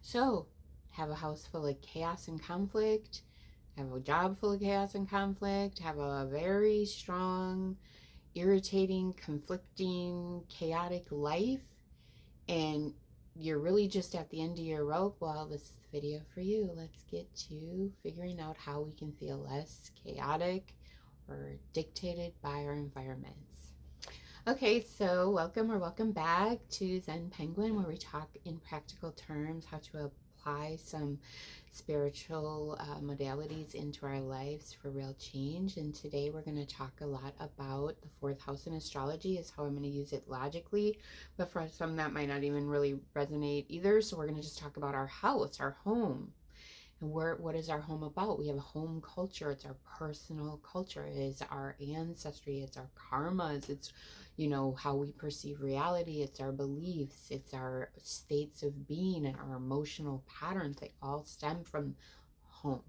So, have a house full of chaos and conflict, have a job full of chaos and conflict, have a very strong, irritating, conflicting, chaotic life, and you're really just at the end of your rope. Well, this is the video for you. Let's get to figuring out how we can feel less chaotic or dictated by our environments. Okay, so welcome back to Zen Penguin, where we talk in practical terms how to apply some spiritual modalities into our lives for real change. And today we're going to talk a lot about the fourth house in astrology, is how I'm going to use it logically, but for some that might not even really resonate either. So we're going to just talk about our house, our home. And what is our home about? We have a home culture. It's our personal culture. It is our ancestry. It's our karmas. It's, how we perceive reality. It's our beliefs. It's our states of being and our emotional patterns. They all stem from home.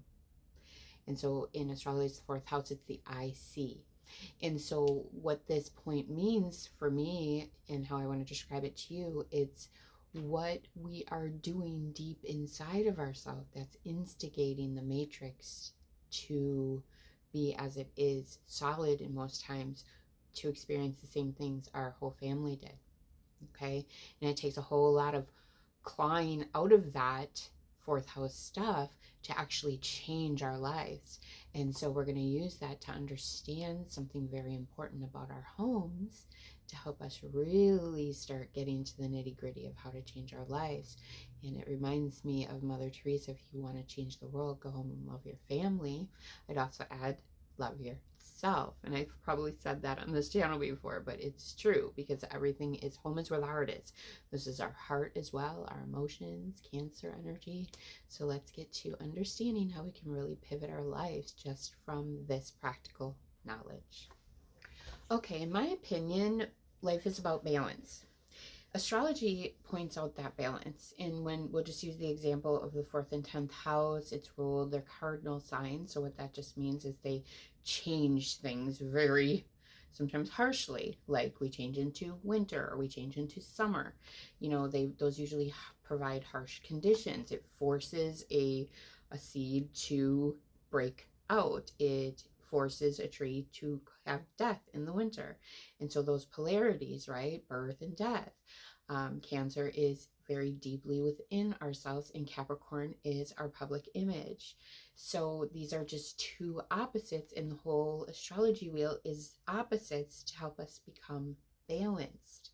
And so in astrology, the fourth house, it's the IC. And so what this point means for me and how I want to describe it to you, it's what we are doing deep inside of ourselves that's instigating the matrix to be as it is, solid, and most times to experience the same things our whole family did. Okay, and it takes a whole lot of clawing out of that fourth house stuff to actually change our lives. And so we're going to use that to understand something very important about our homes to help us really start getting to the nitty-gritty of how to change our lives. And it reminds me of Mother Teresa: if you want to change the world, go home and love your family. I'd also add, love yourself. And I've probably said that on this channel before, but it's true, because everything is, home is where the heart is. This is our heart as well, our emotions, Cancer energy. So let's get to understanding how we can really pivot our lives just from this practical knowledge. Okay, in my opinion, life is about balance. Astrology points out that balance, and when we'll just use the example of the 4th and 10th house, it's ruled their cardinal signs. So what that just means is they change things very sometimes harshly, like we change into winter or we change into summer. Those usually provide harsh conditions. It forces a seed to break out. It forces a tree to have death in the winter. And so those polarities, right, birth and death. Cancer is very deeply within ourselves, and Capricorn is our public image. So these are just two opposites, and the whole astrology wheel is opposites to help us become balanced.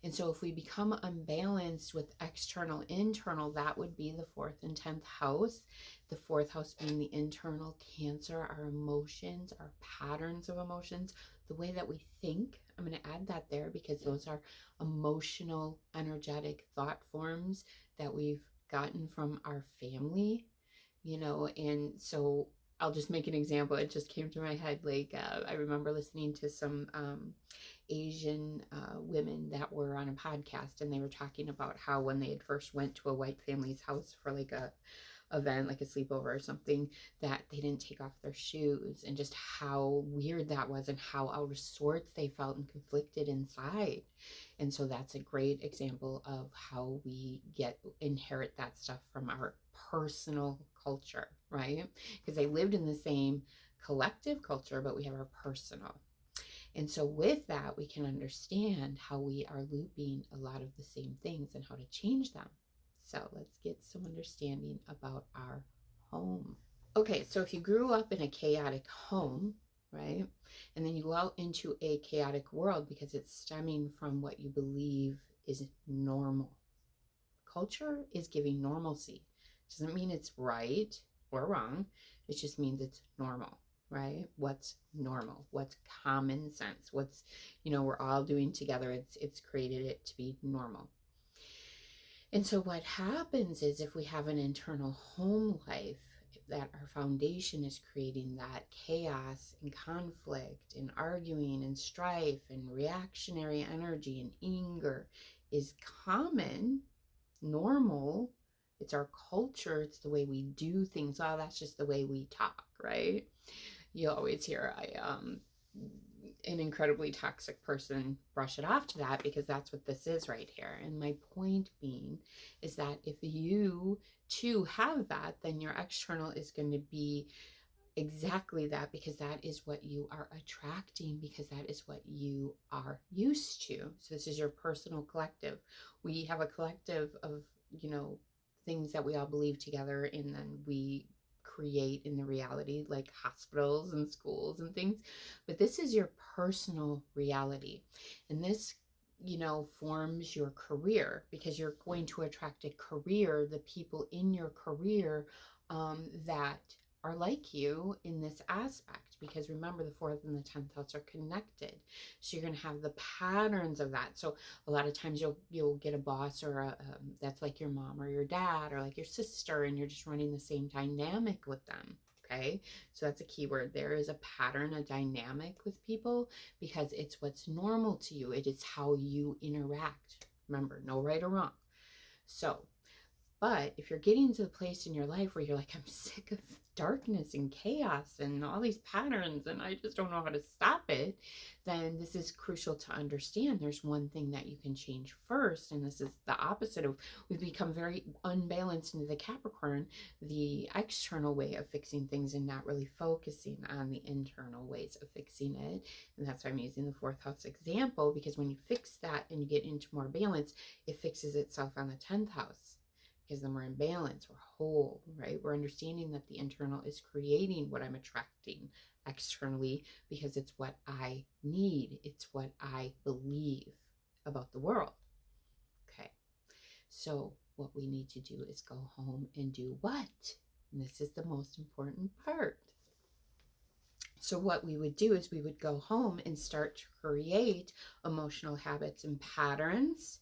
And so if we become unbalanced with external, internal, that would be the 4th and 10th house. The 4th house being the internal, Cancer, our emotions, our patterns of emotions, the way that we think. I'm going to add that there because those are emotional, energetic thought forms that we've gotten from our family, and so I'll just make an example. It just came to my head. I remember listening to some Asian women that were on a podcast, and they were talking about how when they had first went to a white family's house for like a event, like a sleepover or something, that they didn't take off their shoes, and just how weird that was and how out of sorts they felt and conflicted inside. And so that's a great example of how we inherit that stuff from our personal culture, right? Because they lived in the same collective culture, but we have our personal. And so with that, we can understand how we are looping a lot of the same things and how to change them. So let's get some understanding about our home. Okay, so if you grew up in a chaotic home, right, and then you go out into a chaotic world because it's stemming from what you believe is normal. Culture is giving normalcy. Doesn't mean it's right or wrong. It just means it's normal, right? What's normal? What's common sense? What's, we're all doing together. It's created it to be normal. And so what happens is, if we have an internal home life, that our foundation is creating that chaos and conflict and arguing and strife and reactionary energy and anger is common, normal. It's our culture. It's the way we do things. Oh, that's just the way we talk, right? You always hear, an incredibly toxic person brush it off to that, because that's what this is right here. And my point being is that if you too have that, then your external is going to be exactly that, because that is what you are attracting, because that is what you are used to. So this is your personal collective. We have a collective of, things that we all believe together, and then we create in the reality, like hospitals and schools and things. But this is your personal reality, and this forms your career, because you're going to attract a career, the people in your career that are like you in this aspect, because remember, the fourth and the 10th house are connected. So you're going to have the patterns of that. So a lot of times you'll get a boss or that's like your mom or your dad or like your sister, and you're just running the same dynamic with them. Okay, so that's a key word. There is a pattern, a dynamic with people, because it's what's normal to you. It is how you interact. Remember, no right or wrong. So, but if you're getting to the place in your life where you're like, I'm sick of darkness and chaos and all these patterns, and I just don't know how to stop it, then this is crucial to understand. There's one thing that you can change first, and this is the opposite of, we've become very unbalanced into the Capricorn, the external way of fixing things, and not really focusing on the internal ways of fixing it. And that's why I'm using the fourth house example, because when you fix that and you get into more balance, it fixes itself on the 10th house. Because then we're in balance, we're whole, right? We're understanding that the internal is creating what I'm attracting externally, because it's what I need. It's what I believe about the world. Okay. So what we need to do is go home and do what? And this is the most important part. So what we would do is we would go home and start to create emotional habits and patterns.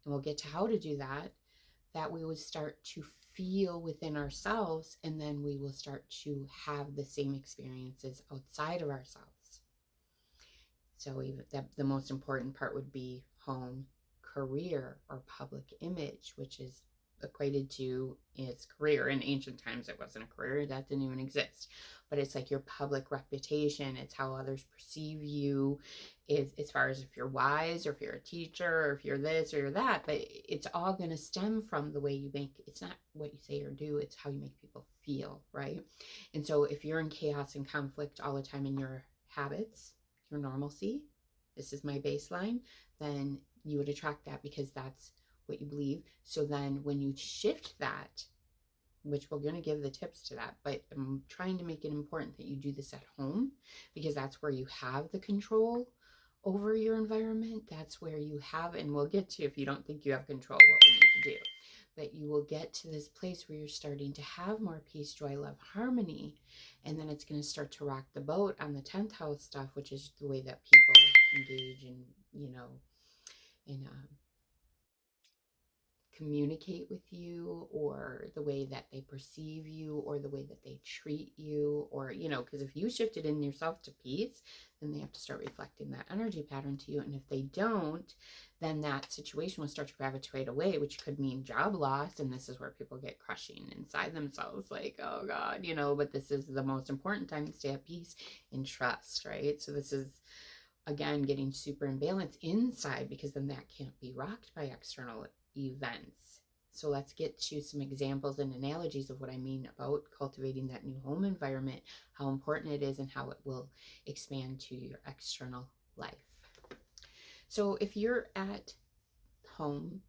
And we'll get to how to do that we would start to feel within ourselves, and then we will start to have the same experiences outside of ourselves. So even the most important part would be home, career, or public image, which is equated to its career. In ancient times, it wasn't a career, that didn't even exist, but it's like your public reputation. It's how others perceive you, is as far as if you're wise, or if you're a teacher, or if you're this or you're that. But it's all going to stem from the way you make, it's not what you say or do, it's how you make people feel, right? And so if you're in chaos and conflict all the time in your habits, your normalcy, this is my baseline, then you would attract that, because that's what you believe. So then when you shift that, which we're going to give the tips to that, but I'm trying to make it important that you do this at home, because that's where you have the control over your environment. That's where you have, and we'll get to, if you don't think you have control, what we need to do. But you will get to this place where you're starting to have more peace, joy, love, harmony, and then it's going to start to rock the boat on the 10th house stuff, which is the way that people engage in, in communicate with you, or the way that they perceive you, or the way that they treat you, or because if you shifted in yourself to peace, then they have to start reflecting that energy pattern to you. And if they don't, then that situation will start to gravitate away, which could mean job loss. And this is where people get crushing inside themselves, like, oh God, but this is the most important time to stay at peace and trust, right? So this is, again, getting super in balance inside, because then that can't be rocked by external events. So let's get to some examples and analogies of what I mean about cultivating that new home environment, how important it is, and how it will expand to your external life. So if you're at home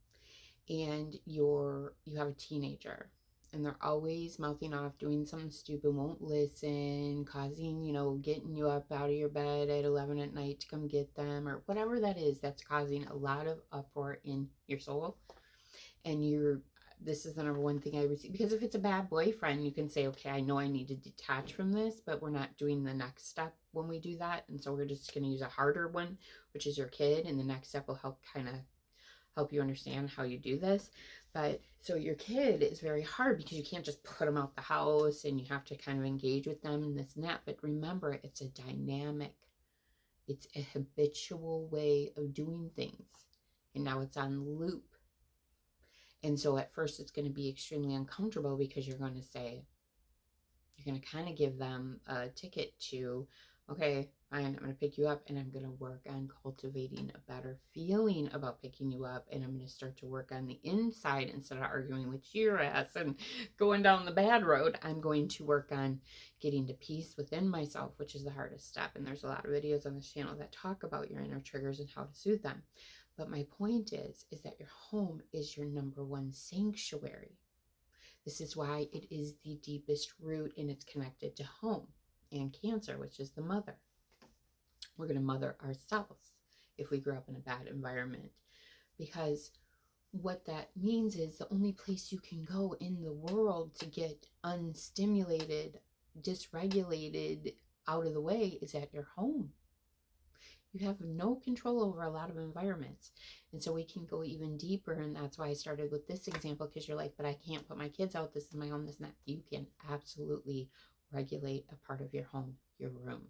and you have a teenager, and they're always mouthing off, doing something stupid, won't listen, causing, getting you up out of your bed at 11 at night to come get them, or whatever that is, that's causing a lot of uproar in your soul. And this is the number one thing I receive, because if it's a bad boyfriend, you can say, okay, I know I need to detach from this, but we're not doing the next step when we do that. And so we're just going to use a harder one, which is your kid. And the next step will help you understand how you do this. But so your kid is very hard, because you can't just put them out the house, and you have to kind of engage with them and this and that. But remember, it's a dynamic, it's a habitual way of doing things. And now it's on loop. And so at first it's going to be extremely uncomfortable, because you're going to kind of give them a ticket to Okay, fine, I'm going to pick you up and I'm going to work on cultivating a better feeling about picking you up. And I'm going to start to work on the inside instead of arguing with your ass and going down the bad road. I'm going to work on getting to peace within myself, which is the hardest step. And there's a lot of videos on this channel that talk about your inner triggers and how to soothe them. But my point is that your home is your number one sanctuary. This is why it is the deepest root and it's connected to home and Cancer, which is the mother. We're going to mother ourselves if we grew up in a bad environment, because what that means is the only place you can go in the world to get unstimulated, dysregulated, out of the way is at your home. You have no control over a lot of environments. And so we can go even deeper. And that's why I started with this example, because you're like, but I can't put my kids out. This is my home. This and that. You can absolutely regulate a part of your home, your room.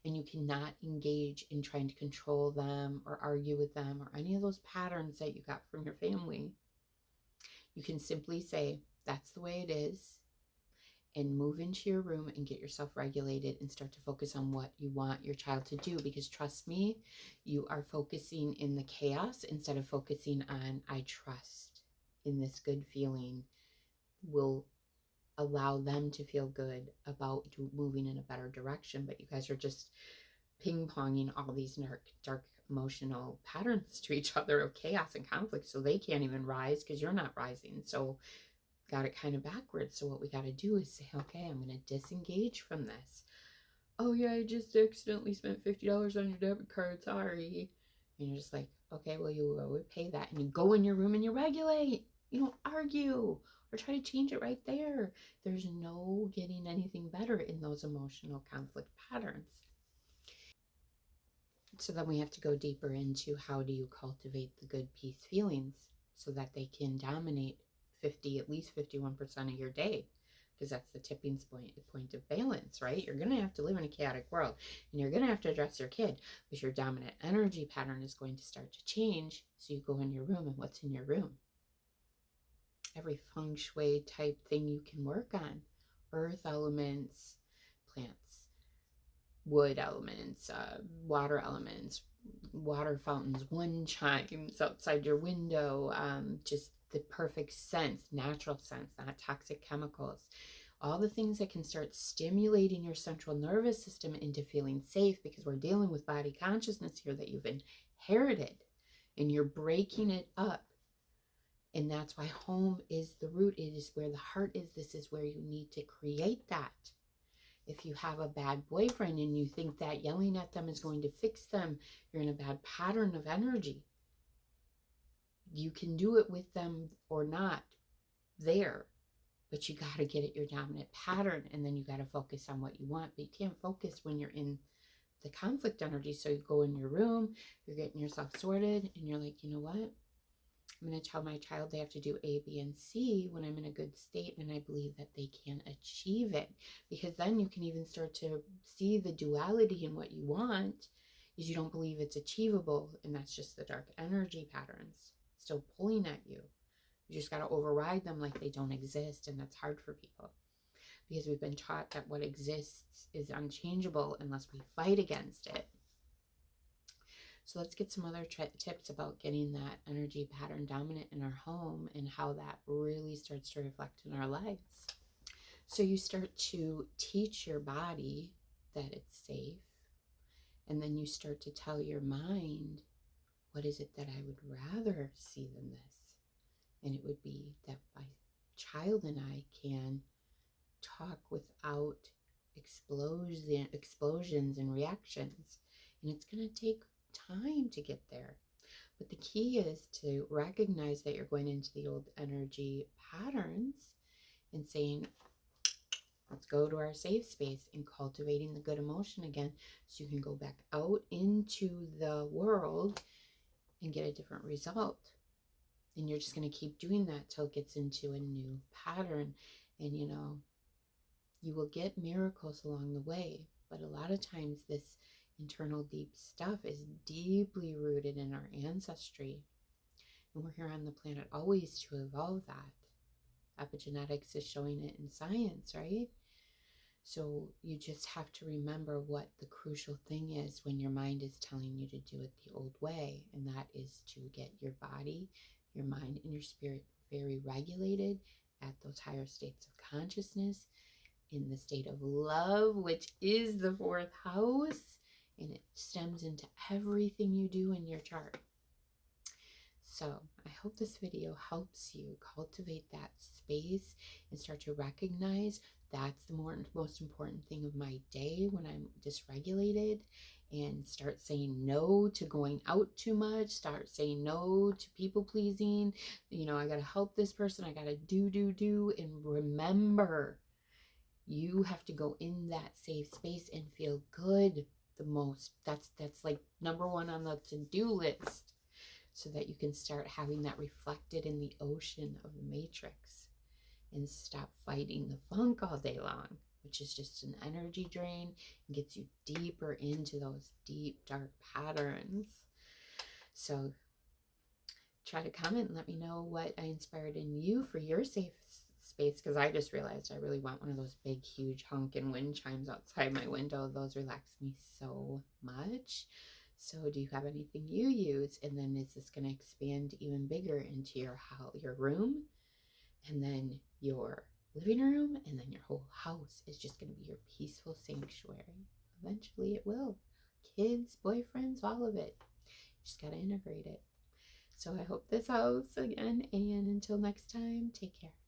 And you cannot engage in trying to control them or argue with them or any of those patterns that you got from your family. You can simply say, that's the way it is, and move into your room and get yourself regulated and start to focus on what you want your child to do. Because trust me, you are focusing in the chaos instead of focusing on, I trust in this good feeling will allow them to feel good about moving in a better direction. But you guys are just ping-ponging all these dark emotional patterns to each other of chaos and conflict, so they can't even rise because you're not rising. So got it kind of backwards. So what we got to do is say, okay, I'm going to disengage from this. Oh yeah, I just accidentally spent $50 on your debit card, sorry. And you're just like, okay, well, you would pay that. And you go in your room and you regulate. You don't argue or try to change it right there. There's no getting anything better in those emotional conflict patterns. So then we have to go deeper into how do you cultivate the good peace feelings so that they can dominate at least 51% of your day, because that's the tipping point of balance, right? You're going to have to live in a chaotic world and you're going to have to address your kid, but your dominant energy pattern is going to start to change. So you go in your room, and what's in your room? Every feng shui type thing you can work on. Earth elements, plants, wood elements, water elements, water fountains, wind chimes outside your window, just the perfect scent, natural scents, not toxic chemicals. All the things that can start stimulating your central nervous system into feeling safe, because we're dealing with body consciousness here that you've inherited and you're breaking it up. And that's why home is the root. It is where the heart is. This is where you need to create that. If you have a bad boyfriend and you think that yelling at them is going to fix them, you're in a bad pattern of energy. You can do it with them or not there, but you got to get at your dominant pattern, and then you got to focus on what you want. But you can't focus when you're in the conflict energy. So you go in your room, you're getting yourself sorted, and you're like, you know what? I'm going to tell my child they have to do A, B, and C when I'm in a good state, and I believe that they can achieve it. Because then you can even start to see the duality in what you want is you don't believe it's achievable, and that's just the dark energy patterns still pulling at you. You just got to override them like they don't exist, and that's hard for people because we've been taught that what exists is unchangeable unless we fight against it. So let's get some other tips about getting that energy pattern dominant in our home and how that really starts to reflect in our lives. So you start to teach your body that it's safe, and then you start to tell your mind, what is it that I would rather see than this? And it would be that my child and I can talk without explosions and reactions. And it's going to take time to get there. But the key is to recognize that you're going into the old energy patterns and saying, let's go to our safe space, and cultivating the good emotion again so you can go back out into the world and get a different result. And you're just going to keep doing that till it gets into a new pattern. And you know, you will get miracles along the way, but a lot of times this internal deep stuff is deeply rooted in our ancestry, and we're here on the planet always to evolve that. Epigenetics is showing it in science, right? So you just have to remember what the crucial thing is when your mind is telling you to do it the old way, and that is to get your body, your mind, and your spirit very regulated at those higher states of consciousness in the state of love, which is the fourth house, and it stems into everything you do in your chart. So I hope this video helps you cultivate that space and start to recognize that's the most important thing of my day when I'm dysregulated, and start saying no to going out too much, start saying no to people pleasing. You know, I got to help this person, I got to do, and remember, you have to go in that safe space and feel good the most. That's like number one on the to-do list, so that you can start having that reflected in the ocean of the matrix and stop fighting the funk all day long, which is just an energy drain and gets you deeper into those deep, dark patterns. So try to comment and let me know what I inspired in you for your safe space, because I just realized I really want one of those big, huge honking wind chimes outside my window. Those relax me so much. So do you have anything you use? And then is this going to expand even bigger into your room, and then your living room, and then your whole house is just going to be your peaceful sanctuary? Eventually it will. Kids, boyfriends, all of it. Just got to integrate it. So I hope this helps again, and until next time, take care.